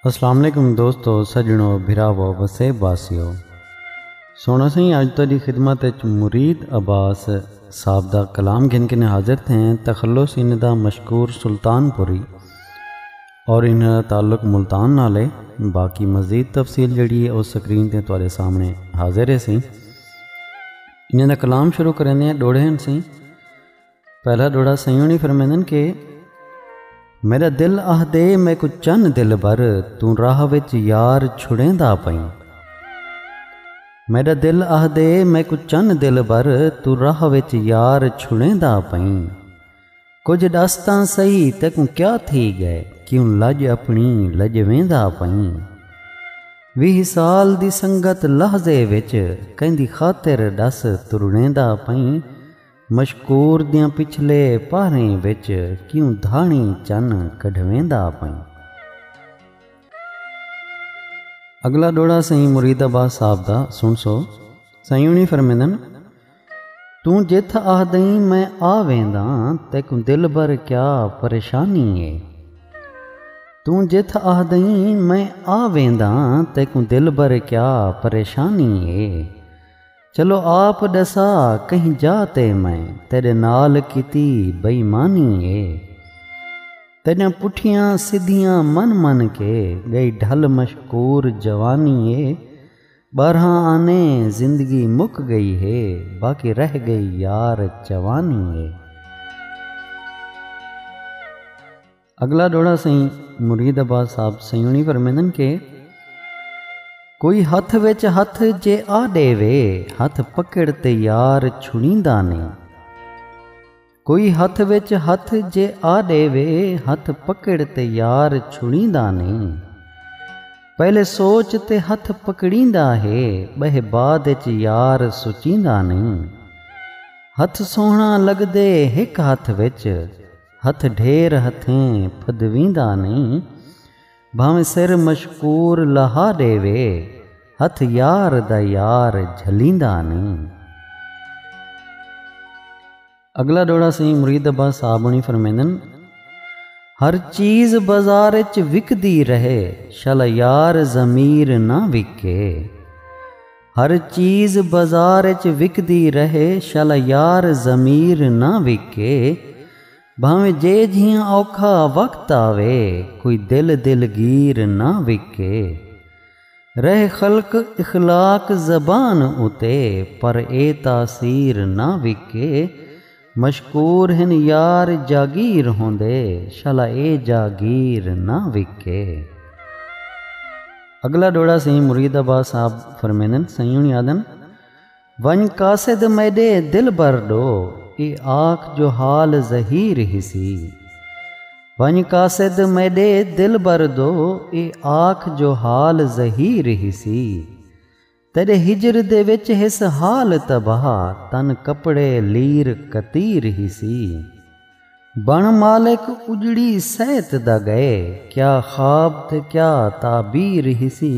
अस्सलाम वालेकुम दोस्तों, सजनों, भिरावो, वसे बासियो। सोना सही अज तुहाडी खिदमत मुरीद अब्बास साहब दा कलाम गिन के हाजिर थे। तखल्लुस इन दा मशकूर सुल्तानपुरी और इन ताल्लुक मुल्तान नाले। बाकी मज़ीद तफसील जड़ी है उस स्क्रीन ते तुहाडे सामने हाजिर है सी। इन दा कलाम शुरू करने डोड़े सी। पहला डोड़ा सही होनी फरमांदन के मेरा दिल आखदे मैं कुछ चन्न दिल भर तू राह विच यार छुड़ेंदा पई। मेरा दिल आखदे मैं कुछ चन्न दिल भर तू राह विच यार छुड़ेंदा पई। कुछ दस तां सही तैकू क्या थी गए क्यों लज अपनी लजवेंदा पई। 20 साल दी संगत लहजे विच कहंदी खातिर दस तुरनेंदा पई। मशकूर दियां पिछले पारें विच क्यों धाणी चन्न कढवेंदा पई। अगला डोड़ा सही मुरीद अब्बास साहब दा सुन सो। सही हुणी फरमांदन तू जिथ आखदई मैं आ वेंदा तैकू दिल भर क्या परेशानी है। तू जिथ आखदई मैं आ वेंदा तैकू दिल भर क्या परेशानी है। चलो आप दसा कहीं जाते मैं तेरे नाल कीती बेईमानी है। तेरे पुठियां सिद्धियां मन मन के गई ढल मशकूर जवानी है। 12 आने जिंदगी मुक गई है बाकी रह गई यार जवानी है। अगला डोड़ा सही मुरीद अब्बास साहब सयूनी फरमांदन के कोई हथ विच हथ जे आ देवे हथ पकड़ ते यार छुड़ींदा नहीं। कोई हथ विच हथ जे आ देवे हथ पकड़ ते यार छुड़ींदा नहीं। पहले सोच ते हथ पकड़ींदा है बह बाद विच यार सुचींदा नहीं। हथ सोहना लगदे हिक हथ विच हथ ढेर हथें फदवींदा नहीं। भावें सिर मशकूर लहा देवे हथ यार दा यार झलींदा नहीं। अगला डोड़ा सही मुरीद अब्बास साहब हुणी फरमांदन हर चीज बाजार च विकदी रहे शल यार ज़मीर ना विके। हर चीज बाजार च विकदी रहे शल यार ज़मीर ना विके। भावें जे जियां औखा वक्त आवे कोई दिल दिलगीर ना विके। रह खल्क इखलाक ज़बान उते पर ए तासीर ना विके। मशकूर हिन यार जागीर होंदे शला ए जागीर ना विके। अगला डोड़ा सही मुरीद अब्बास साहब फरमांदन सही हुणी आदन वन कासिद मैदे दिल भर दो ए आँख जो हाल ज़हीर हिसी। वन कासिद मैदे दिल भर दो ए आँख जो हाल ज़हीर हिसी। तेरे हिजर दे विच हिस हाल तबाह तन कपड़े लीर कतीर हिसी। बण मालिक उजड़ी सैत दा गए क्या ख्वाब ते क्या ताबीर हिसी।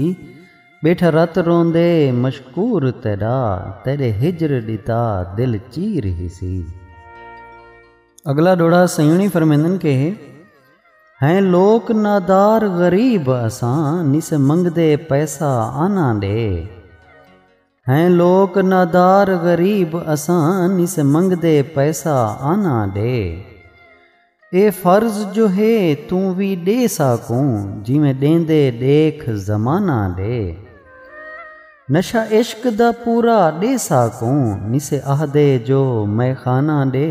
बैठा रत रोंदे मशकूर तेरा तेरे हिजर दिता दिल चीर हिसी। अगला डोड़ा सयूनी फरमांदन के हैं लोक नादार गरीब असां निस मंगदे पैसा आना दे। हैं लोक नादार गरीब असां निस मंगदे पैसा आना दे। ए फर्ज जो है तू भी दे सकूं जिमें देंदे देख जमाना दे। नशा इश्क दा पूरा दे सकूं निसे आहदे जो मैं खाना दे।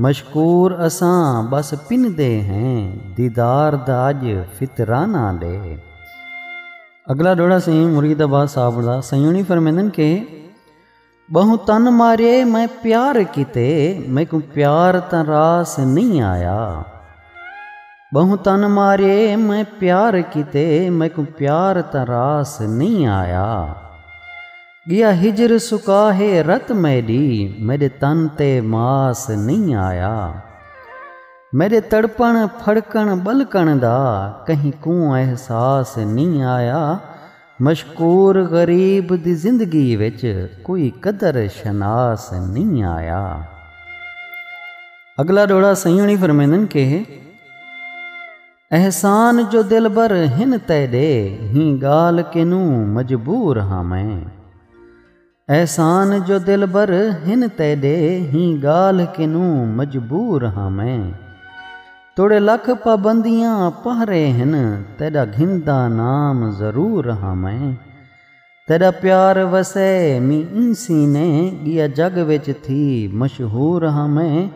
मशकूर असां बस पिनदे हैं दीदार दा अज फितराना दे। अगला डोड़ा सही मुरीद अब्बास साहब दा सयूनी फरमांदन के बहु तन मारे मैं प्यार किते मैं को प्यार ता रास नहीं आया। बहु तन मारे मैं प्यार किते मैं को प्यार ता रास नहीं आया। गया हिजर सुका है रत मैडी मेरे तन ते मास नहीं आया। मेरे तड़पण फड़कण बलकण दा कहीं कूं एहसास नहीं आया। मशकूर गरीब दी जिंदगी विच कोई कदर शनास नहीं आया। अगला डोड़ा सही हुणी फरमांदन के एहसान जो दिलबर हिन तैडे ही गाल किनू मजबूर हाँ मैं। एहसान जो दिलबर हिन तैडे ही गाल किनू मजबूर हाँ मैं। तोड़े लख पाबंदियां पहरे हिन तेरा घिंदा नाम ज़रूर हाँ मैं। तेरा प्यार वसे मी इंसी ने गिया जग विच थी मशहूर हाँ मैं।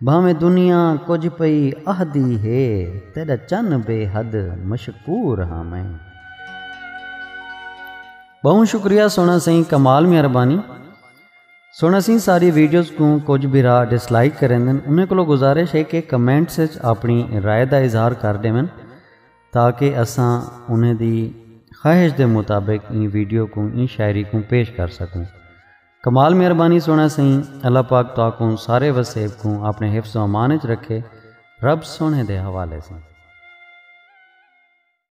भावें दुनिया कुछ पई आहदी है तेरा चन बेहद मशकूर हाँ मैं। बहुत शुक्रिया सोना सही, कमाल मेहरबानी। सोना सी सारी वीडियोज़ को कुछ भी राह डिसलाइक करें उन्हें को गुजारिश है कि कमेंट्स अपनी राय का इजहार कर देवन ताकि असा उन्हें दी ख्वाहिश के मुताबिक इन वीडियो को इन शायरी को पेश कर सकूँ। कमाल मेहरबानी सोना सही। अल्लाह पाक ताकू सारे वसेब को अपने हिफ्ज़ व अमान च रखे। रब सोने दे हवाले से।